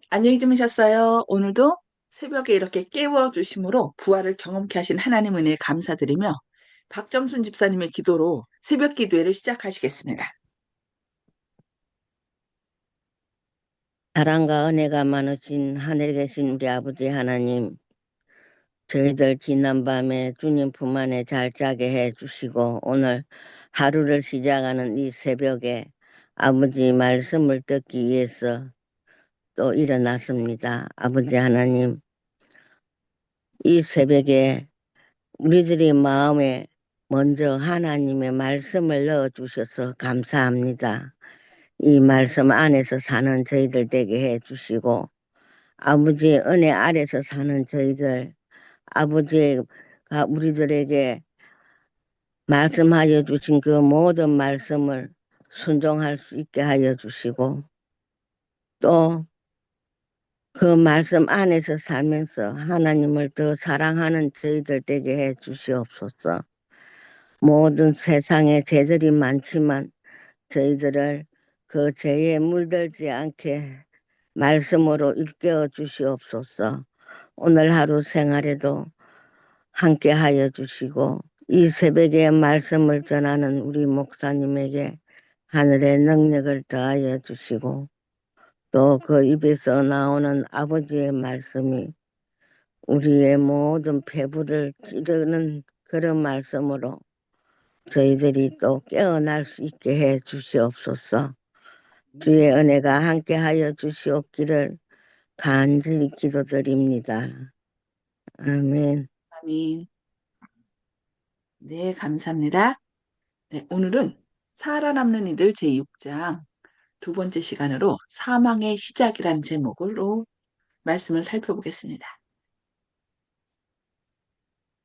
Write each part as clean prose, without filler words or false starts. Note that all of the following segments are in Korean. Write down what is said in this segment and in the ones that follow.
안녕히 주무셨어요? 오늘도 새벽에 이렇게 깨워주심으로 부활을 경험케 하신 하나님 은혜에 감사드리며 박점순 집사님의 기도로 새벽 기도회를 시작하시겠습니다. 사랑과 은혜가 많으신 하늘에 계신 우리 아버지 하나님, 저희들 지난밤에 주님 품 안에 잘 자게 해 주시고 오늘 하루를 시작하는 이 새벽에 아버지 말씀을 듣기 위해서 또 일어났습니다. 아버지 하나님, 이 새벽에 우리들의 마음에 먼저 하나님의 말씀을 넣어 주셔서 감사합니다. 이 말씀 안에서 사는 저희들 되게 해 주시고 아버지의 은혜 아래서 사는 저희들, 아버지가 우리들에게 말씀하여 주신 그 모든 말씀을 순종할 수 있게 하여 주시고, 또 그 말씀 안에서 살면서 하나님을 더 사랑하는 저희들 되게 해 주시옵소서. 모든 세상에 죄들이 많지만 저희들을 그 죄에 물들지 않게 말씀으로 일깨워 주시옵소서. 오늘 하루 생활에도 함께 하여 주시고 이 새벽에 말씀을 전하는 우리 목사님에게 하늘의 능력을 더하여 주시고 또 그 입에서 나오는 아버지의 말씀이 우리의 모든 배부를 찌르는 그런 말씀으로 저희들이 또 깨어날 수 있게 해 주시옵소서. 주의 은혜가 함께 하여 주시옵기를 간절히 기도드립니다. 아멘. 아멘. 네, 감사합니다. 네, 오늘은 살아남는 이들 제6장 두 번째 시간으로 사망의 시작이라는 제목으로 말씀을 살펴보겠습니다.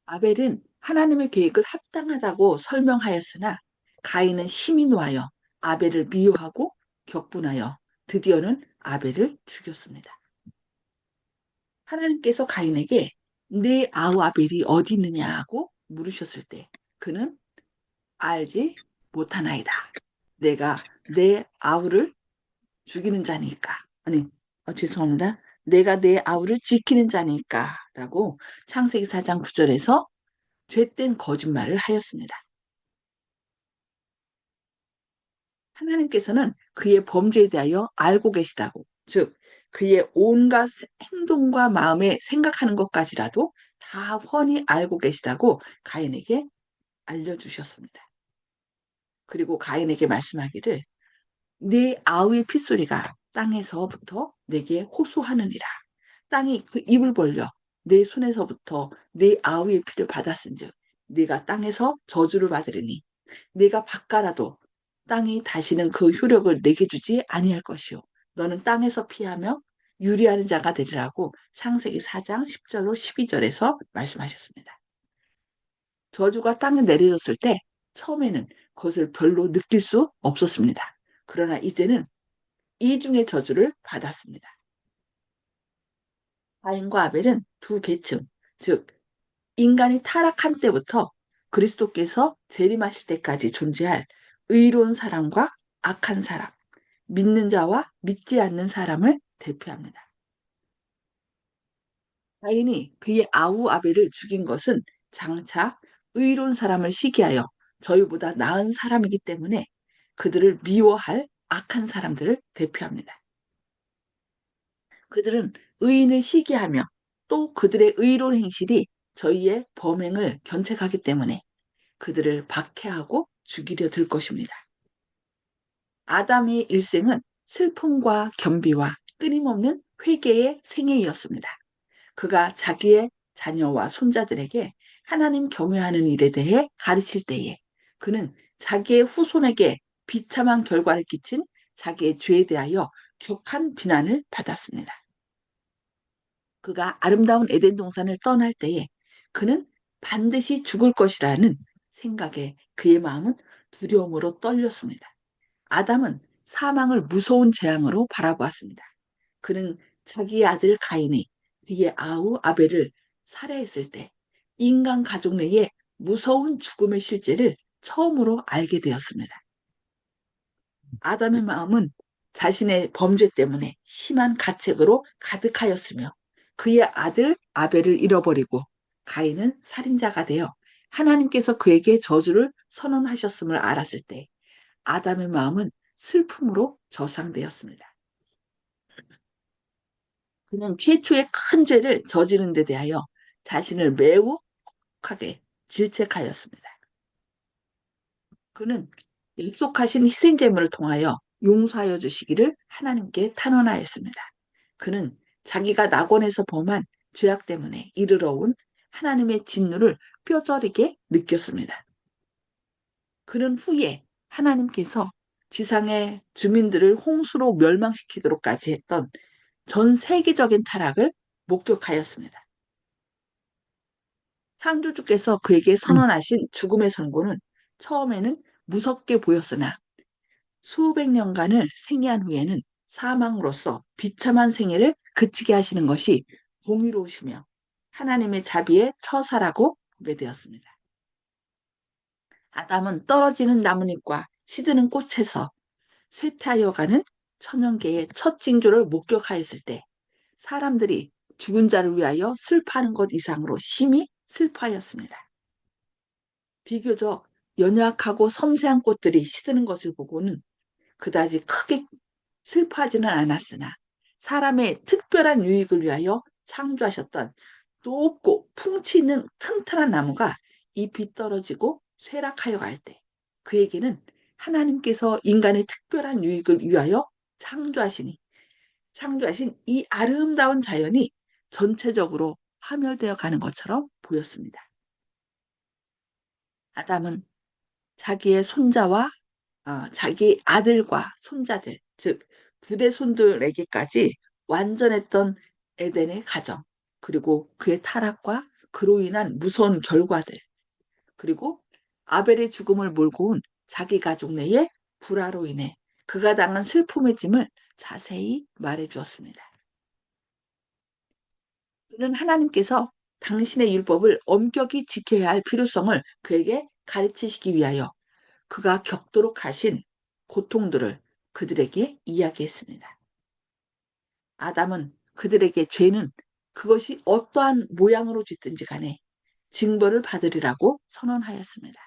아벨은 하나님의 계획을 합당하다고 설명하였으나 가인은 심히 노하여 아벨을 미워하고 격분하여 드디어는 아벨을 죽였습니다. 하나님께서 가인에게 네 아우 아벨이 어디 있느냐고 물으셨을 때 그는 알지 못하나이다. 내가 내 아우를 죽이는 자니까. 아니, 죄송합니다. 내가 내 아우를 지키는 자니까 라고 창세기 4장 9절에서 죄된 거짓말을 하였습니다. 하나님께서는 그의 범죄에 대하여 알고 계시다고, 즉 그의 온갖 행동과 마음에 생각하는 것까지라도 다 훤히 알고 계시다고 가인에게 알려주셨습니다. 그리고 가인에게 말씀하기를 네 아우의 핏소리가 땅에서부터 내게 호소하느니라. 땅이 그 입을 벌려 내 손에서부터 네 아우의 피를 받았은즉 네가 땅에서 저주를 받으리니 네가 바꿔라도 땅이 다시는 그 효력을 내게 주지 아니할 것이요 너는 땅에서 피하며 유리하는 자가 되리라고 창세기 4장 10절로 12절에서 말씀하셨습니다. 저주가 땅에 내려졌을 때 처음에는 그것을 별로 느낄 수 없었습니다. 그러나 이제는 이중의 저주를 받았습니다. 가인과 아벨은 두 계층, 즉 인간이 타락한 때부터 그리스도께서 재림하실 때까지 존재할 의로운 사람과 악한 사람, 믿는 자와 믿지 않는 사람을 대표합니다. 가인이 그의 아우 아벨을 죽인 것은 장차 의로운 사람을 시기하여 저희보다 나은 사람이기 때문에 그들을 미워할 악한 사람들을 대표합니다. 그들은 의인을 시기하며 또 그들의 의로운 행실이 저희의 범행을 견책하기 때문에 그들을 박해하고 죽이려 들 것입니다. 아담의 일생은 슬픔과 겸비와 끊임없는 회개의 생애였습니다. 그가 자기의 자녀와 손자들에게 하나님 경외하는 일에 대해 가르칠 때에 그는 자기의 후손에게 비참한 결과를 끼친 자기의 죄에 대하여 격한 비난을 받았습니다. 그가 아름다운 에덴 동산을 떠날 때에 그는 반드시 죽을 것이라는 생각에 그의 마음은 두려움으로 떨렸습니다. 아담은 사망을 무서운 재앙으로 바라보았습니다. 그는 자기의 아들 가인이 그의 아우 아벨을 살해했을 때 인간 가족 내에 무서운 죽음의 실제를 처음으로 알게 되었습니다. 아담의 마음은 자신의 범죄 때문에 심한 가책으로 가득하였으며 그의 아들 아벨을 잃어버리고 가인은 살인자가 되어 하나님께서 그에게 저주를 선언하셨음을 알았을 때 아담의 마음은 슬픔으로 저상되었습니다. 그는 최초의 큰 죄를 저지른 데 대하여 자신을 매우 하게 질책하였습니다. 그는 약속하신 희생제물을 통하여 용서하여 주시기를 하나님께 탄원하였습니다. 그는 자기가 낙원에서 범한 죄악 때문에 이르러 온 하나님의 진노를 뼈저리게 느꼈습니다. 그는 후에 하나님께서 지상의 주민들을 홍수로 멸망시키도록까지 했던 전 세계적인 타락을 목격하였습니다. 창조주께서 그에게 선언하신 죽음의 선고는 처음에는 무섭게 보였으나 수백 년간을 생애한 후에는 사망으로서 비참한 생애를 그치게 하시는 것이 공의로우시며 하나님의 자비의 처사라고 보게 되었습니다. 아담은 떨어지는 나뭇잎과 시드는 꽃에서 쇠퇴하여가는 천연계의 첫 징조를 목격하였을 때 사람들이 죽은 자를 위하여 슬퍼하는 것 이상으로 심히 슬퍼하였습니다. 비교적 연약하고 섬세한 꽃들이 시드는 것을 보고는 그다지 크게 슬퍼하지는 않았으나 사람의 특별한 유익을 위하여 창조하셨던 높고 풍치 있는 튼튼한 나무가 잎이 떨어지고 쇠락하여 갈 때 그에게는 하나님께서 인간의 특별한 유익을 위하여 창조하신 이 아름다운 자연이 전체적으로 파멸되어 가는 것처럼 보였습니다. 아담은 자기의 손자와 자기 아들과 손자들, 즉 부대 손들에게까지 완전했던 에덴의 가정, 그리고 그의 타락과 그로 인한 무서운 결과들, 그리고 아벨의 죽음을 몰고 온 자기 가족 내의 불화로 인해 그가 당한 슬픔의 짐을 자세히 말해 주었습니다. 그는 하나님께서 당신의 율법을 엄격히 지켜야 할 필요성을 그에게 가르치시기 위하여 그가 겪도록 하신 고통들을 그들에게 이야기했습니다. 아담은 그들에게 죄는 그것이 어떠한 모양으로 짓든지 간에 징벌을 받으리라고 선언하였습니다.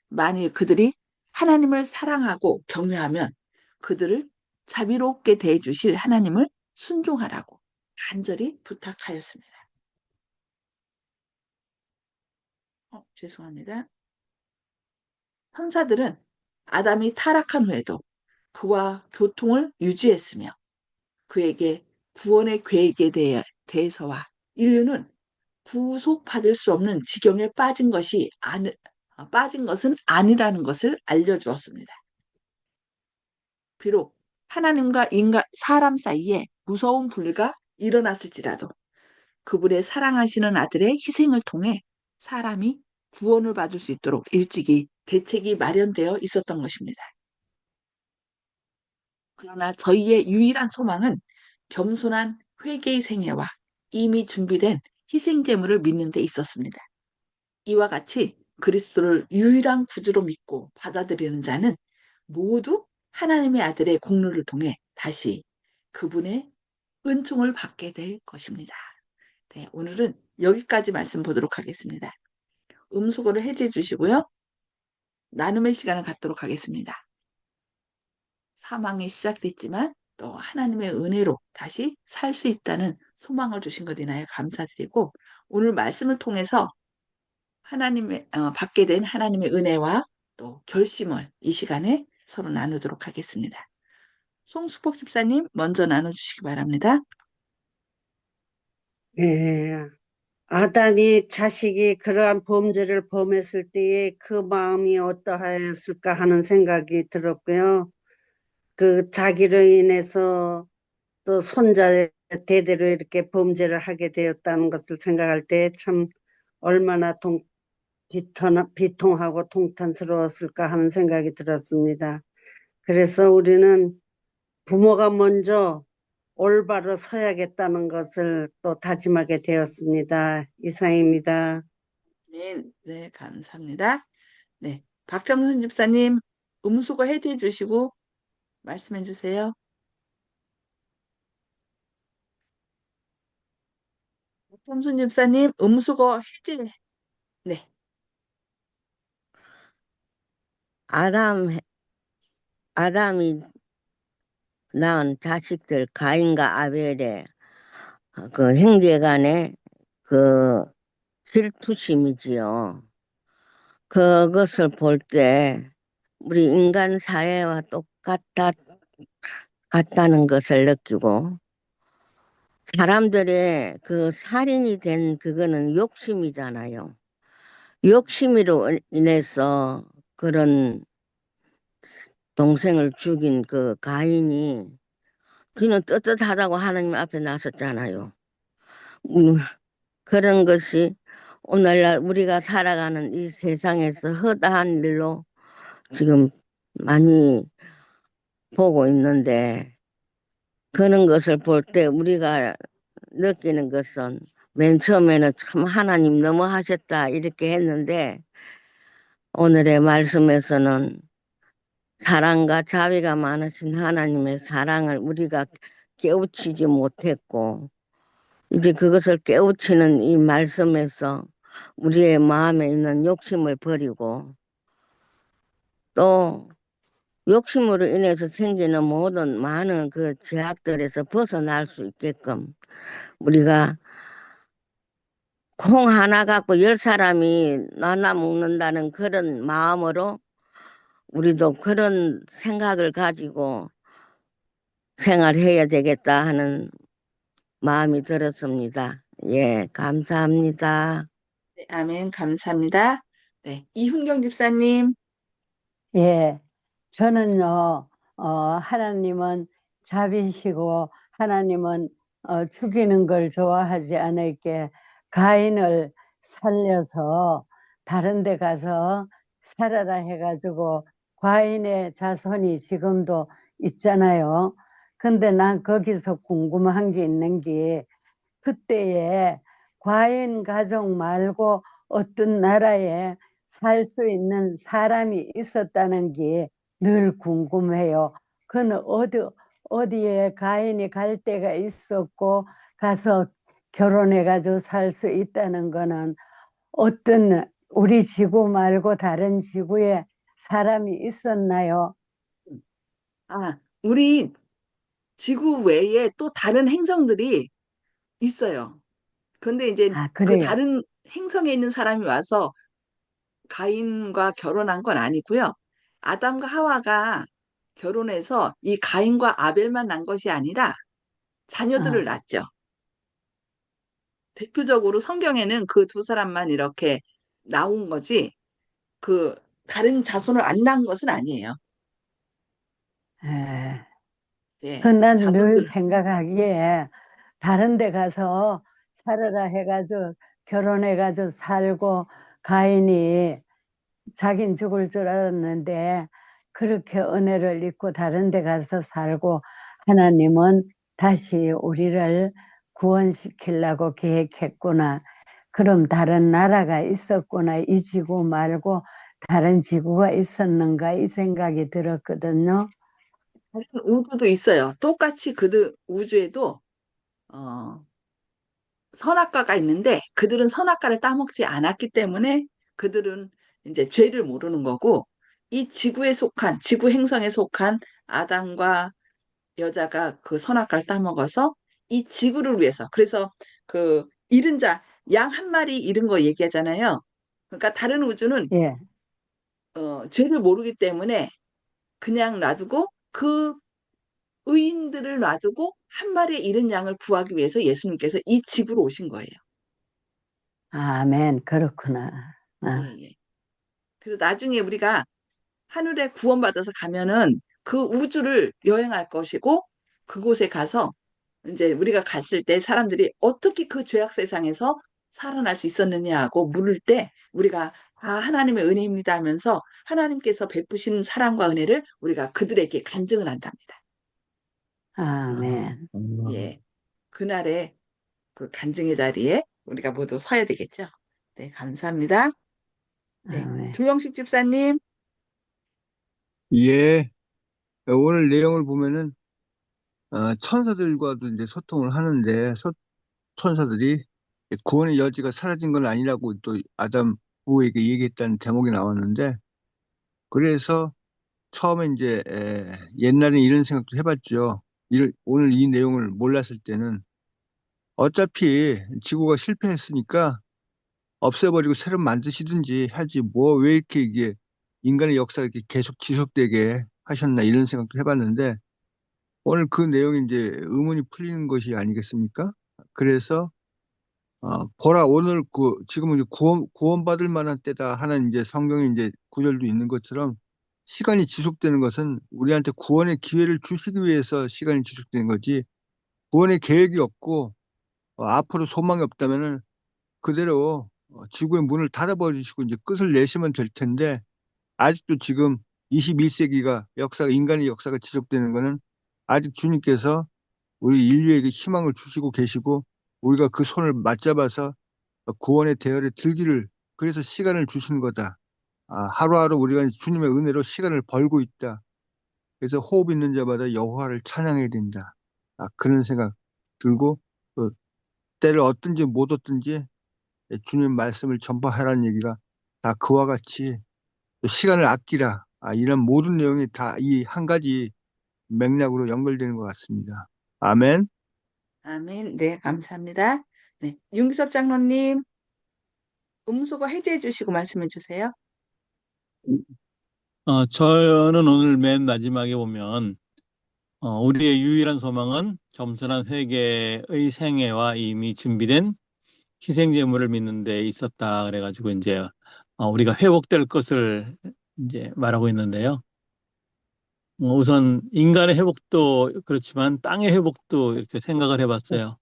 만일 그들이 하나님을 사랑하고 경외하면 그들을 자비롭게 대해주실 하나님을 순종하라고 간절히 부탁하였습니다. 죄송합니다. 천사들은 아담이 타락한 후에도 그와 교통을 유지했으며 그에게 구원의 계획에 대해서와 인류는 구속받을 수 없는 지경에 빠진 것은 아니라는 것을 알려주었습니다. 비록 하나님과 사람 사이에 무서운 분리가 일어났을지라도 그분의 사랑하시는 아들의 희생을 통해 사람이 구원을 받을 수 있도록 일찍이 대책이 마련되어 있었던 것입니다. 그러나 저희의 유일한 소망은 겸손한 회개의 생애와 이미 준비된 희생 제물을 믿는 데 있었습니다. 이와 같이 그리스도를 유일한 구주로 믿고 받아들이는 자는 모두 하나님의 아들의 공로를 통해 다시 그분의 은총을 받게 될 것입니다. 네, 오늘은 여기까지 말씀 보도록 하겠습니다. 음수거를 해제해 주시고요. 나눔의 시간을 갖도록 하겠습니다. 사망이 시작됐지만 또 하나님의 은혜로 다시 살 수 있다는 소망을 주신 것 인하여 감사드리고 오늘 말씀을 통해서 받게 된 하나님의 은혜와 또 결심을 이 시간에 서로 나누도록 하겠습니다. 송수복 집사님 먼저 나눠주시기 바랍니다. 예, 아담이 자식이 그러한 범죄를 범했을 때에 그 마음이 어떠하였을까 하는 생각이 들었고요. 그 자기로 인해서 또 손자 대대로 이렇게 범죄를 하게 되었다는 것을 생각할 때 참 얼마나 비통하고 통탄스러웠을까 하는 생각이 들었습니다. 그래서 우리는 부모가 먼저 올바로 서야겠다는 것을 또 다짐하게 되었습니다. 이상입니다. 네, 네, 감사합니다. 네, 박정순 집사님 음수거 해제해 주시고 말씀해 주세요. 삼순 집사님, 음수거 해제. 네. 아담, 아담이 낳은 자식들 가인과 아벨의 그 형제간의 그 질투심이지요. 그것을 볼 때 우리 인간 사회와 같다는 것을 느끼고 사람들의 그 살인이 된 그거는 욕심이잖아요. 욕심으로 인해서 그런 동생을 죽인 그 가인이 그는 떳떳하다고 하나님 앞에 나섰잖아요. 음, 그런 것이 오늘날 우리가 살아가는 이 세상에서 허다한 일로 지금 많이 보고 있는데 그런 것을 볼 때 우리가 느끼는 것은 맨 처음에는 참 하나님 너무 하셨다 이렇게 했는데 오늘의 말씀에서는 사랑과 자비가 많으신 하나님의 사랑을 우리가 깨우치지 못했고 이제 그것을 깨우치는 이 말씀에서 우리의 마음에 있는 욕심을 버리고 또 욕심으로 인해서 생기는 모든 많은 그 제약들에서 벗어날 수 있게끔 우리가 콩 하나 갖고 10사람이 나눠 먹는다는 그런 마음으로 우리도 그런 생각을 가지고 생활해야 되겠다 하는 마음이 들었습니다. 예, 감사합니다. 네, 아멘. 감사합니다. 네. 이훈경 집사님. 예, 저는요, 하나님은 자비시고 하나님은 죽이는 걸 좋아하지 않을게 가인을 살려서 다른 데 가서 살아라 해가지고 가인의 자손이 지금도 있잖아요. 근데 난 거기서 궁금한 게 있는 게 그때에 과인 가족 말고 어떤 나라에 살 수 있는 사람이 있었다는 게 늘 궁금해요. 그는 어디에 가인이 갈 데가 있었고 가서 결혼해가지고 살 수 있다는 거는 어떤 우리 지구 말고 다른 지구에 사람이 있었나요? 아, 우리 지구 외에 또 다른 행성들이 있어요. 근데 이제 아, 그 그래요. 다른 행성에 있는 사람이 와서 가인과 결혼한 건 아니고요. 아담과 하와가 결혼해서 이 가인과 아벨만 난 것이 아니라 자녀들을 아, 낳았죠. 대표적으로 성경에는 그 두 사람만 이렇게 나온 거지, 그 다른 자손을 안 낳은 것은 아니에요. 예. 예, 그난 늘 자손들. 생각하기에 다른 데 가서 살아라 해가지고 결혼해가지고 살고 가인이 자긴 죽을 줄 알았는데 그렇게 은혜를 입고 다른 데 가서 살고 하나님은 다시 우리를 구원시키려고 계획했구나. 그럼 다른 나라가 있었구나. 이 지구 말고 다른 지구가 있었는가 이 생각이 들었거든요. 다른 우주도 있어요. 똑같이 그들 우주에도 어, 선악과가 있는데 그들은 선악과를 따먹지 않았기 때문에 그들은 이제 죄를 모르는 거고, 이 지구에 속한 지구 행성에 속한 아담과 여자가 그 선악과를 따먹어서 이 지구를 위해서, 그래서 그 잃은 자, 양 한 마리 잃은 거 얘기하잖아요. 그러니까 다른 우주는 예. 죄를 모르기 때문에 그냥 놔두고 그 의인들을 놔두고 한 마리의 잃은 양을 구하기 위해서 예수님께서 이 지구로 오신 거예요. 아멘. 그렇구나. 예, 아, 예. 그래서 나중에 우리가 하늘에 구원받아서 가면은 그 우주를 여행할 것이고, 그곳에 가서 이제 우리가 갔을 때 사람들이 어떻게 그 죄악 세상에서 살아날 수 있었느냐고 물을 때 우리가 아, 하나님의 은혜입니다 하면서 하나님께서 베푸신 사랑과 은혜를 우리가 그들에게 간증을 한답니다. 아멘. 예. 그날의 그 간증의 자리에 우리가 모두 서야 되겠죠. 네, 감사합니다. 네. 아멘. 김영식 집사님. 예, 오늘 내용을 보면은 천사들과도 이제 소통을 하는데 천사들이 구원의 여지가 사라진 건 아니라고 또 아담 부부에게 얘기했다는 대목이 나왔는데, 그래서 처음에 이제 옛날에 이런 생각도 해봤죠. 오늘 이 내용을 몰랐을 때는 어차피 지구가 실패했으니까 없애버리고 새로 만드시든지 하지 뭐 왜 이렇게 이게 인간의 역사가 이렇게 계속 지속되게 하셨나 이런 생각도 해봤는데, 오늘 그 내용이 이제 의문이 풀리는 것이 아니겠습니까? 그래서 보라 오늘 지금은 이제 구원받을 만한 때다 하는 이제 성경에 이제 구절도 있는 것처럼, 시간이 지속되는 것은 우리한테 구원의 기회를 주시기 위해서 시간이 지속되는 거지, 구원의 계획이 없고 앞으로 소망이 없다면은 그대로 지구의 문을 닫아버리시고 이제 끝을 내시면 될 텐데, 아직도 지금 21세기가 인간의 역사가 지속되는 거는 아직 주님께서 우리 인류에게 희망을 주시고 계시고, 우리가 그 손을 맞잡아서 구원의 대열에 들기를, 그래서 시간을 주시는 거다. 하루하루 우리가 주님의 은혜로 시간을 벌고 있다. 그래서 호흡 있는 자마다 여호와를 찬양해야 된다. 그런 생각 들고, 또 때를 얻든지 못 얻든지 주님 말씀을 전파하라는 얘기가 다 그와 같이 또 시간을 아끼라. 이런 모든 내용이 다 이 한 가지 맥락으로 연결되는 것 같습니다. 아멘. 아멘. 네, 감사합니다. 네, 윤기섭 장로님, 음소거 해제해 주시고 말씀해 주세요. 저는 오늘 맨 마지막에 보면, 우리의 유일한 소망은 겸손한 회개의 생애와 이미 준비된 희생 제물을 믿는 데 있었다. 그래가지고 이제 우리가 회복될 것을 이제 말하고 있는데요. 우선 인간의 회복도 그렇지만 땅의 회복도 이렇게 생각을 해봤어요.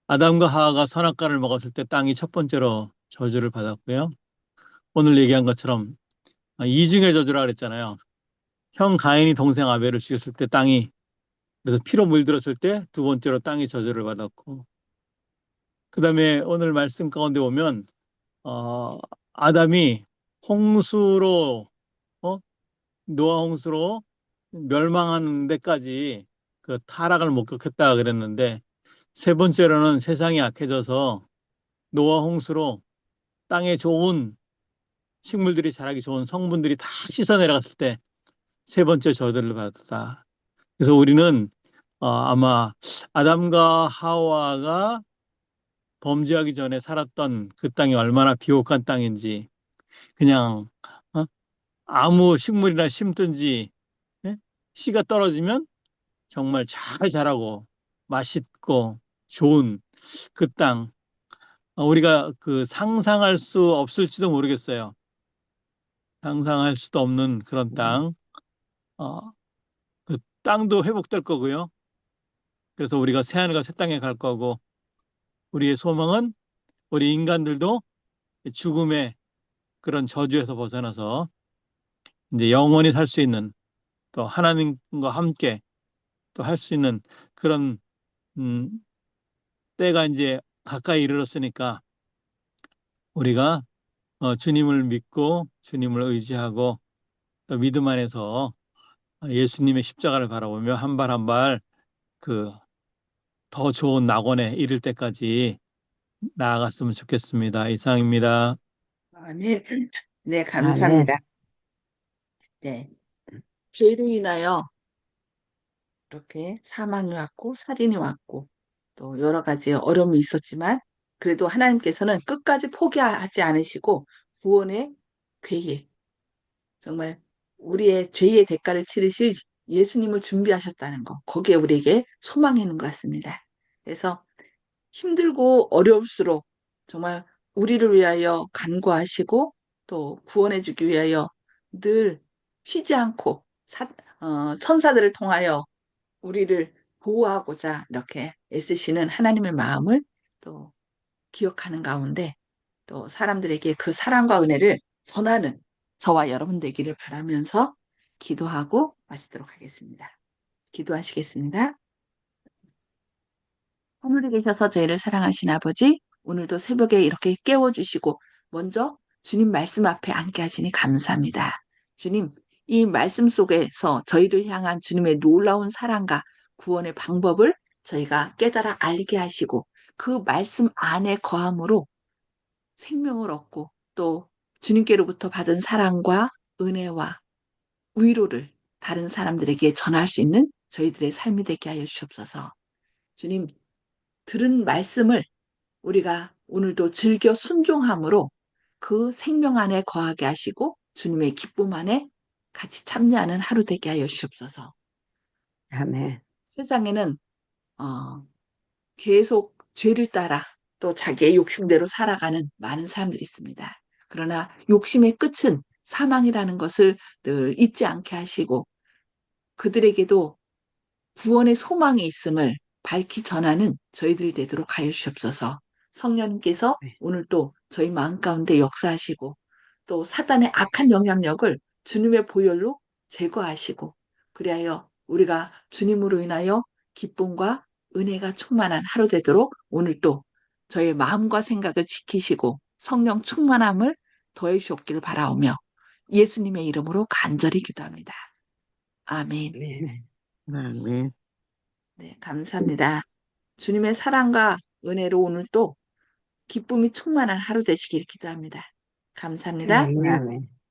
아담과 하와가 선악과를 먹었을 때 땅이 첫 번째로 저주를 받았고요. 오늘 얘기한 것처럼 이중의 저주라 그랬잖아요. 형 가인이 동생 아벨을 죽였을 때 땅이, 그래서 피로 물들었을 때 두 번째로 땅이 저주를 받았고, 그 다음에 오늘 말씀 가운데 보면 아담이 홍수로 노아 홍수로 멸망하는 데까지 그 타락을 목격했다 그랬는데, 세 번째로는 세상이 악해져서 노아 홍수로 땅에 좋은 식물들이 자라기 좋은 성분들이 다 씻어 내려갔을 때 세 번째 저주를 받았다. 그래서 우리는 아마 아담과 하와가 범죄하기 전에 살았던 그 땅이 얼마나 비옥한 땅인지, 그냥 아무 식물이나 심든지 씨가 떨어지면 정말 잘 자라고 맛있고 좋은 그 땅, 우리가 그 상상할 수 없을지도 모르겠어요. 상상할 수도 없는 그런 땅, 그 땅도 회복될 거고요. 그래서 우리가 새하늘과 새 땅에 갈 거고, 우리의 소망은 우리 인간들도 죽음의 그런 저주에서 벗어나서 이제 영원히 살 수 있는, 또 하나님과 함께 또 할 수 있는 그런 때가 이제 가까이 이르렀으니까, 우리가 주님을 믿고 주님을 의지하고 또 믿음 안에서 예수님의 십자가를 바라보며 한 발 한 발 그 더 좋은 낙원에 이를 때까지 나아갔으면 좋겠습니다. 이상입니다. 아멘. 네, 아멘. 감사합니다. 네, 죄로 인하여 이렇게 사망이 왔고 살인이 왔고 또 여러 가지 어려움이 있었지만, 그래도 하나님께서는 끝까지 포기하지 않으시고 구원의 계획, 정말 우리의 죄의 대가를 치르실 예수님을 준비하셨다는 거, 거기에 우리에게 소망이 있는 것 같습니다. 그래서 힘들고 어려울수록 정말 우리를 위하여 간구하시고 또 구원해주기 위하여 늘 쉬지 않고 천사들을 통하여 우리를 보호하고자 이렇게 애쓰시는 하나님의 마음을 또 기억하는 가운데, 또 사람들에게 그 사랑과 은혜를 전하는 저와 여러분 되기를 바라면서 기도하고 마치도록 하겠습니다. 기도하시겠습니다. 하늘에 계셔서 저희를 사랑하신 아버지, 오늘도 새벽에 이렇게 깨워주시고 먼저 주님 말씀 앞에 앉게 하시니 감사합니다. 주님, 이 말씀 속에서 저희를 향한 주님의 놀라운 사랑과 구원의 방법을 저희가 깨달아 알게 하시고, 그 말씀 안에 거함으로 생명을 얻고 또 주님께로부터 받은 사랑과 은혜와 위로를 다른 사람들에게 전할 수 있는 저희들의 삶이 되게 하여 주시옵소서. 주님, 들은 말씀을 우리가 오늘도 즐겨 순종함으로 그 생명 안에 거하게 하시고 주님의 기쁨 안에 같이 참여하는 하루 되게 하여 주시옵소서. 아멘. 세상에는 계속 죄를 따라 또 자기의 욕심대로 살아가는 많은 사람들이 있습니다. 그러나 욕심의 끝은 사망이라는 것을 늘 잊지 않게 하시고 그들에게도 구원의 소망이 있음을 밝히 전하는 저희들이 되도록 하여 주시옵소서. 성령님께서 네. 오늘 또 저희 마음 가운데 역사하시고 또 사단의 악한 영향력을 주님의 보혈로 제거하시고 그리하여 우리가 주님으로 인하여 기쁨과 은혜가 충만한 하루 되도록 오늘 또 저의 마음과 생각을 지키시고 성령 충만함을 더해 주옵기를 바라오며 예수님의 이름으로 간절히 기도합니다. 아멘. 네. 아멘. 네, 감사합니다. 주님의 사랑과 은혜로 오늘 또 기쁨이 충만한 하루 되시길 기도합니다. 감사합니다. 아멘. 아멘.